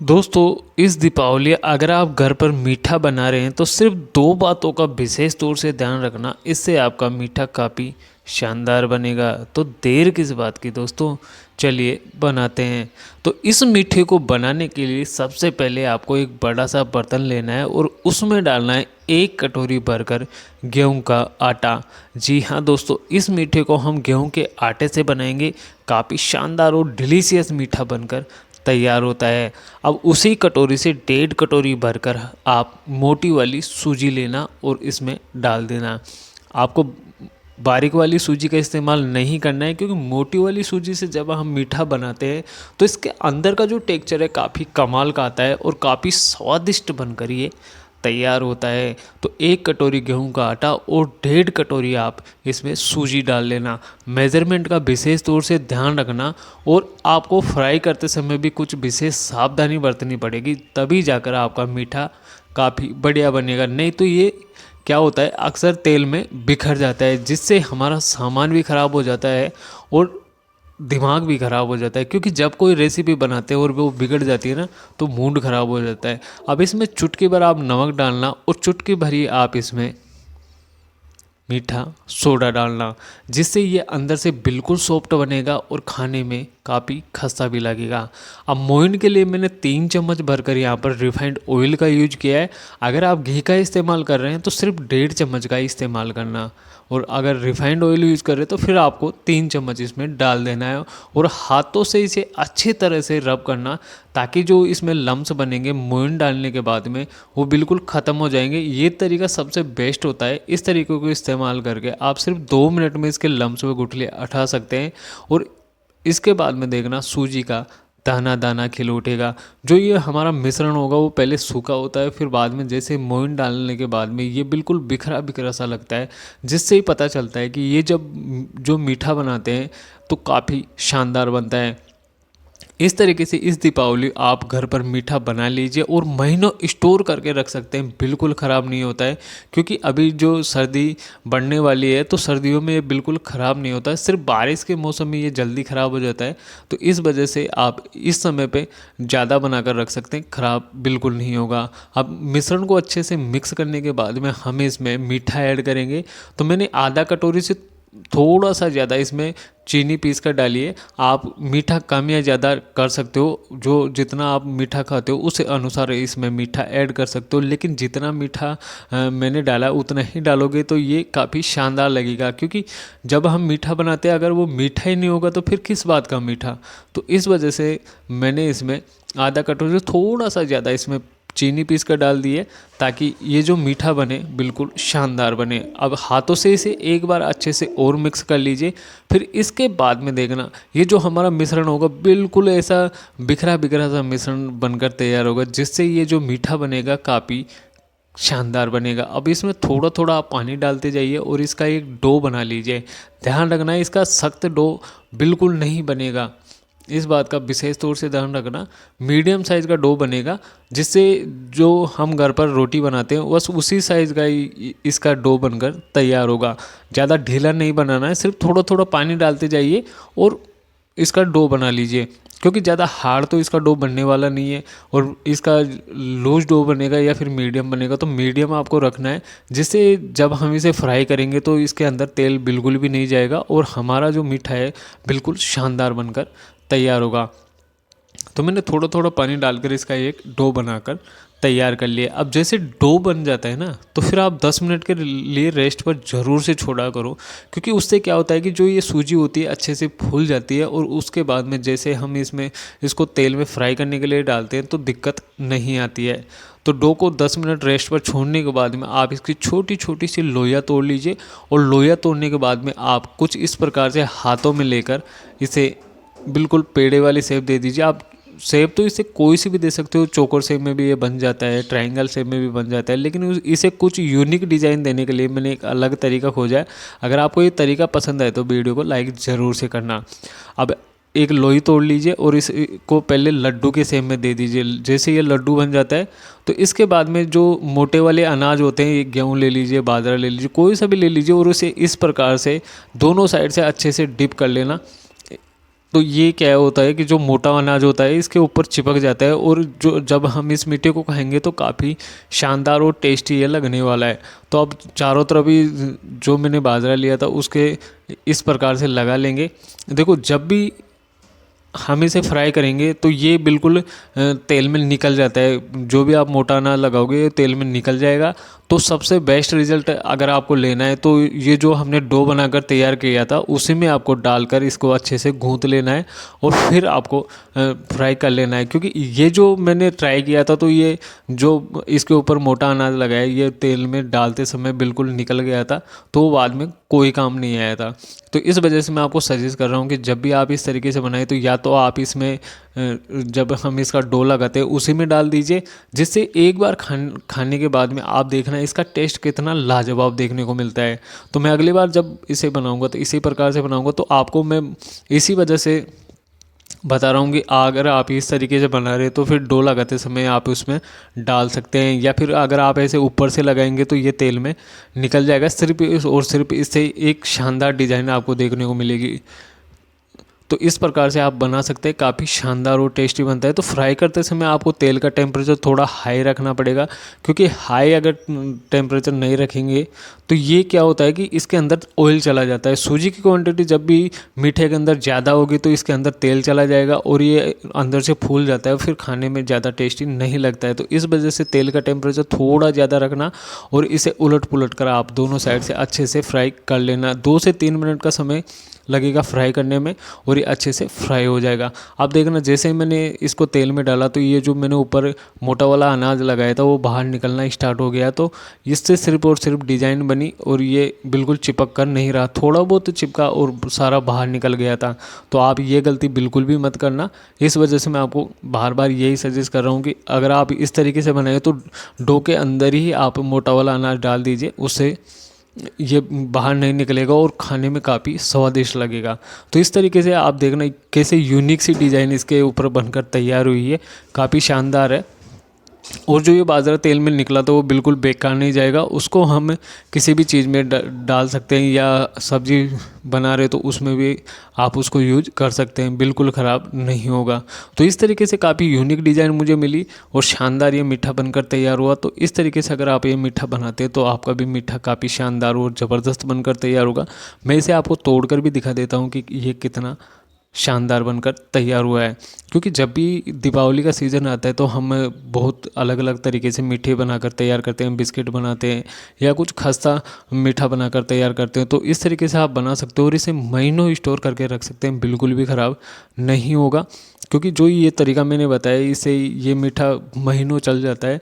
दोस्तों, इस दीपावली अगर आप घर पर मीठा बना रहे हैं तो सिर्फ दो बातों का विशेष तौर से ध्यान रखना। इससे आपका मीठा काफ़ी शानदार बनेगा। तो देर किस बात की दोस्तों, चलिए बनाते हैं। तो इस मीठे को बनाने के लिए सबसे पहले आपको एक बड़ा सा बर्तन लेना है और उसमें डालना है 1 कटोरी भरकर गेहूं का आटा। जी हाँ दोस्तों, इस मीठे को हम गेहूं के आटे से बनाएंगे। काफ़ी शानदार और डिलीशियस मीठा बनकर तैयार होता है। अब उसी कटोरी से 1.5 कटोरी भरकर आप मोटी वाली सूजी लेना और इसमें डाल देना। आपको बारीक वाली सूजी का इस्तेमाल नहीं करना है, क्योंकि मोटी वाली सूजी से जब हम मीठा बनाते हैं तो इसके अंदर का जो टेक्सचर है काफ़ी कमाल का आता है और काफ़ी स्वादिष्ट बनकर ये तैयार होता है। तो 1 कटोरी गेहूं का आटा और 1.5 कटोरी आप इसमें सूजी डाल लेना। मेज़रमेंट का विशेष तौर से ध्यान रखना और आपको फ्राई करते समय भी कुछ विशेष सावधानी बरतनी पड़ेगी, तभी जाकर आपका मीठा काफ़ी बढ़िया बनेगा। नहीं तो ये क्या होता है, अक्सर तेल में बिखर जाता है, जिससे हमारा सामान भी ख़राब हो जाता है और दिमाग भी ख़राब हो जाता है। क्योंकि जब कोई रेसिपी बनाते हैं और वो बिगड़ जाती है ना, तो मूड ख़राब हो जाता है। अब इसमें चुटकी भर आप नमक डालना और चुटकी भर ही आप इसमें मीठा सोडा डालना, जिससे ये अंदर से बिल्कुल सॉफ्ट बनेगा और खाने में काफ़ी खस्ता भी लगेगा। अब मोइन के लिए मैंने 3 चम्मच भरकर यहाँ पर रिफाइंड ऑयल का यूज किया है। अगर आप घी का इस्तेमाल कर रहे हैं तो सिर्फ 1.5 चम्मच का इस्तेमाल करना, और अगर रिफाइंड ऑयल यूज़ कर रहे हैं तो फिर आपको 3 चम्मच इसमें डाल देना है और हाथों से इसे अच्छी तरह से रब करना, ताकि जो इसमें लम्स बनेंगे मोइन डालने के बाद में वो बिल्कुल ख़त्म हो जाएंगे। ये तरीका सबसे बेस्ट होता है। इस तरीके को इस्तेमाल करके आप सिर्फ 2 मिनट में इसके लम्स व गुठली हटा सकते हैं और इसके बाद में देखना सूजी का दाना दाना खिल उठेगा। जो ये हमारा मिश्रण होगा वो पहले सूखा होता है, फिर बाद में जैसे मोइन डालने के बाद में ये बिल्कुल बिखरा बिखरा सा लगता है, जिससे ही पता चलता है कि ये जब जो मीठा बनाते हैं तो काफ़ी शानदार बनता है। इस तरीके से इस दीपावली आप घर पर मीठा बना लीजिए और महीनों स्टोर करके रख सकते हैं, बिल्कुल ख़राब नहीं होता है। क्योंकि अभी जो सर्दी बढ़ने वाली है तो सर्दियों में ये बिल्कुल ख़राब नहीं होता है, सिर्फ बारिश के मौसम में ये जल्दी ख़राब हो जाता है। तो इस वजह से आप इस समय पे ज़्यादा बनाकर रख सकते हैं, ख़राब बिल्कुल नहीं होगा। अब मिश्रण को अच्छे से मिक्स करने के बाद में हम इसमें मीठा ऐड करेंगे। तो मैंने आधा कटोरी से थोड़ा सा ज़्यादा इसमें चीनी पीस कर डालिए। आप मीठा कम या ज़्यादा कर सकते हो, जो जितना आप मीठा खाते हो उस अनुसार इसमें मीठा ऐड कर सकते हो, लेकिन जितना मीठा मैंने डाला उतना ही डालोगे तो ये काफ़ी शानदार लगेगा। क्योंकि जब हम मीठा बनाते हैं अगर वो मीठा ही नहीं होगा तो फिर किस बात का मीठा। तो इस वजह से मैंने इसमें आधा कटोरी से थोड़ा सा ज़्यादा इसमें चीनी पीस कर डाल दिए, ताकि ये जो मीठा बने बिल्कुल शानदार बने। अब हाथों से इसे एक बार अच्छे से और मिक्स कर लीजिए। फिर इसके बाद में देखना ये जो हमारा मिश्रण होगा बिल्कुल ऐसा बिखरा बिखरा सा मिश्रण बनकर तैयार होगा, जिससे ये जो मीठा बनेगा काफ़ी शानदार बनेगा। अब इसमें थोड़ा थोड़ा आप पानी डालते जाइए और इसका एक डो बना लीजिए। ध्यान रखना है इसका सख्त डो बिल्कुल नहीं बनेगा, इस बात का विशेष तौर से ध्यान रखना। मीडियम साइज़ का डो बनेगा, जिससे जो हम घर पर रोटी बनाते हैं बस उसी साइज़ का ही इसका डो बनकर तैयार होगा। ज़्यादा ढीला नहीं बनाना है, सिर्फ थोड़ा थोड़ा पानी डालते जाइए और इसका डो बना लीजिए। क्योंकि ज़्यादा हार्ड तो इसका डो बनने वाला नहीं है और इसका लूज डो बनेगा या फिर मीडियम बनेगा, तो मीडियम आपको रखना है, जिससे जब हम इसे फ्राई करेंगे तो इसके अंदर तेल बिल्कुल भी नहीं जाएगा और हमारा जो मीठा है बिल्कुल शानदार बनकर तैयार होगा। तो मैंने थोड़ा थोड़ा पानी डालकर इसका एक डो बनाकर तैयार कर लिया। अब जैसे डो बन जाता है ना, तो फिर आप 10 मिनट के लिए रेस्ट पर ज़रूर से छोड़ा करो। क्योंकि उससे क्या होता है कि जो ये सूजी होती है अच्छे से फूल जाती है और उसके बाद में जैसे हम इसमें इसको तेल में फ्राई करने के लिए डालते हैं तो दिक्कत नहीं आती है। तो डो को 10 मिनट रेस्ट पर छोड़ने के बाद में आप इसकी छोटी छोटी सी लोइयाँ तोड़ लीजिए और लोइयाँ तोड़ने के बाद में आप कुछ इस प्रकार से हाथों में लेकर इसे बिल्कुल पेड़े वाली शेप दे दीजिए। आप शेप तो इसे कोई सी भी दे सकते हो, चौकोर शेप में भी ये बन जाता है, ट्रायंगल शेप में भी बन जाता है, लेकिन इसे कुछ यूनिक डिज़ाइन देने के लिए मैंने एक अलग तरीका खोजा है। अगर आपको ये तरीका पसंद आए तो वीडियो को लाइक ज़रूर से करना। अब एक लोई तोड़ लीजिए और इसको पहले लड्डू के शेप में दे दीजिए। जैसे ये लड्डू बन जाता है तो इसके बाद में जो मोटे वाले अनाज होते हैं, ये गेहूँ ले लीजिए, बाजरा ले लीजिए, कोई सा भी ले लीजिए और उसे इस प्रकार से दोनों साइड से अच्छे से डिप कर लेना। तो ये क्या होता है कि जो मोटा अनाज होता है इसके ऊपर चिपक जाता है, और जो जब हम इस मीठे को खाएंगे तो काफ़ी शानदार और टेस्टी ये लगने वाला है। तो अब चारों तरफ ही जो मैंने बाजरा लिया था उसके इस प्रकार से लगा लेंगे। देखो जब भी हम इसे फ्राई करेंगे तो ये बिल्कुल तेल में निकल जाता है। जो भी आप मोटा अनाज लगाओगे ये तेल में निकल जाएगा। तो सबसे बेस्ट रिजल्ट अगर आपको लेना है तो ये जो हमने डो बनाकर तैयार किया था उसी में आपको डालकर इसको अच्छे से गूंथ लेना है और फिर आपको फ्राई कर लेना है। क्योंकि ये जो मैंने ट्राई किया था तो ये जो इसके ऊपर मोटा अनाज लगाया ये तेल में डालते समय बिल्कुल निकल गया था, तो वो बाद में कोई काम नहीं आया था। तो इस वजह से मैं आपको सजेस्ट कर रहा हूँ कि जब भी आप इस तरीके से बनाएं तो या तो आप इसमें जब हम इसका डो लगाते हैं उसी में डाल दीजिए, जिससे एक बार खाने के बाद में आप देखना इसका टेस्ट कितना लाजवाब देखने को मिलता है। तो मैं अगली बार जब इसे बनाऊंगा तो इसी प्रकार से बनाऊंगा। तो आपको मैं इसी वजह से बता रहा हूँ कि अगर आप इस तरीके से बना रहे हैं तो फिर डो लगाते समय आप उसमें डाल सकते हैं, या फिर अगर आप ऐसे ऊपर से लगाएंगे तो ये तेल में निकल जाएगा। सिर्फ और सिर्फ इससे एक शानदार डिज़ाइन आपको देखने को मिलेगी। तो इस प्रकार से आप बना सकते हैं, काफ़ी शानदार और टेस्टी बनता है। तो फ्राई करते समय आपको तेल का टेम्परेचर थोड़ा हाई रखना पड़ेगा, क्योंकि हाई अगर टेम्परेचर नहीं रखेंगे तो ये क्या होता है कि इसके अंदर ऑयल चला जाता है। सूजी की क्वांटिटी जब भी मीठे के अंदर ज़्यादा होगी तो इसके अंदर तेल चला जाएगा और ये अंदर से फूल जाता है, फिर खाने में ज़्यादा टेस्टी नहीं लगता है। तो इस वजह से तेल का टेम्परेचर थोड़ा ज़्यादा रखना और इसे उलट पुलट कर आप दोनों साइड से अच्छे से फ्राई कर लेना। 2 से 3 मिनट का समय लगेगा फ्राई करने में और ये अच्छे से फ्राई हो जाएगा। आप देखना जैसे ही मैंने इसको तेल में डाला तो ये जो मैंने ऊपर मोटा वाला अनाज लगाया था वो बाहर निकलना स्टार्ट हो गया। तो इससे सिर्फ और सिर्फ डिज़ाइन बनी और ये बिल्कुल चिपक कर नहीं रहा, थोड़ा बहुत चिपका और सारा बाहर निकल गया था। तो आप ये गलती बिल्कुल भी मत करना। इस वजह से मैं आपको बार बार यही सजेस्ट कर रहा हूँ कि अगर आप इस तरीके से बनाए तो डो के अंदर ही आप मोटा वाला अनाज डाल दीजिए, उससे ये बाहर नहीं निकलेगा और खाने में काफ़ी स्वादिष्ट लगेगा। तो इस तरीके से आप देखना कैसे यूनिक सी डिज़ाइन इसके ऊपर बनकर तैयार हुई है, काफ़ी शानदार है। और जो ये बाजरा तेल में निकला था वो बिल्कुल बेकार नहीं जाएगा, उसको हम किसी भी चीज़ में डाल सकते हैं, या सब्जी बना रहे तो उसमें भी आप उसको यूज कर सकते हैं, बिल्कुल ख़राब नहीं होगा। तो इस तरीके से काफ़ी यूनिक डिज़ाइन मुझे मिली और शानदार ये मीठा बनकर तैयार हुआ। तो इस तरीके से अगर आप ये मीठा बनाते हैं तो आपका भी मीठा काफ़ी शानदार और ज़बरदस्त बनकर तैयार होगा। मैं इसे आपको तोड़कर भी दिखा देता हूँ कि ये कितना शानदार बनकर तैयार हुआ है। क्योंकि जब भी दीपावली का सीज़न आता है तो हम बहुत अलग अलग तरीके से मीठे बनाकर तैयार करते हैं, बिस्किट बनाते हैं या कुछ खस्ता मीठा बनाकर तैयार करते हैं। तो इस तरीके से आप बना सकते हो और इसे महीनों स्टोर करके रख सकते हैं, बिल्कुल भी ख़राब नहीं होगा। क्योंकि जो ये तरीका मैंने बताया इससे ये मीठा महीनों चल जाता है,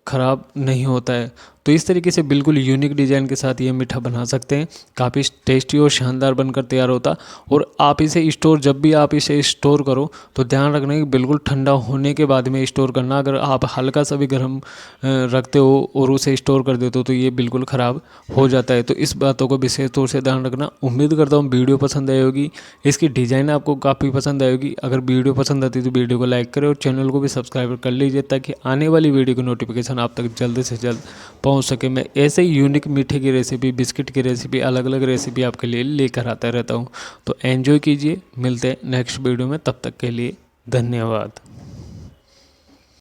ख़राब नहीं होता है। तो इस तरीके से बिल्कुल यूनिक डिज़ाइन के साथ ये मीठा बना सकते हैं, काफ़ी टेस्टी और शानदार बनकर तैयार होता। और आप इसे स्टोर, जब भी आप इसे स्टोर करो तो ध्यान रखना कि बिल्कुल ठंडा होने के बाद में स्टोर करना। अगर आप हल्का सा भी गर्म रखते हो और उसे स्टोर कर देते हो तो ये बिल्कुल ख़राब हो जाता है। तो इस बातों को विशेष तौर से ध्यान रखना। उम्मीद करता हूँ वीडियो पसंद आई होगी, इसकी डिज़ाइन आपको काफ़ी पसंद आएगी। अगर वीडियो पसंद आती है तो वीडियो को लाइक करें और चैनल को भी सब्सक्राइब कर लीजिए, ताकि आने वाली वीडियो की नोटिफिकेशन आप तक जल्द से जल्द पहुंच सके। मैं ऐसे ही यूनिक मीठे की रेसिपी, बिस्किट की रेसिपी, अलग अलग रेसिपी आपके लिए लेकर आता रहता हूं। तो एंजॉय कीजिए, मिलते हैं नेक्स्ट वीडियो में, तब तक के लिए धन्यवाद।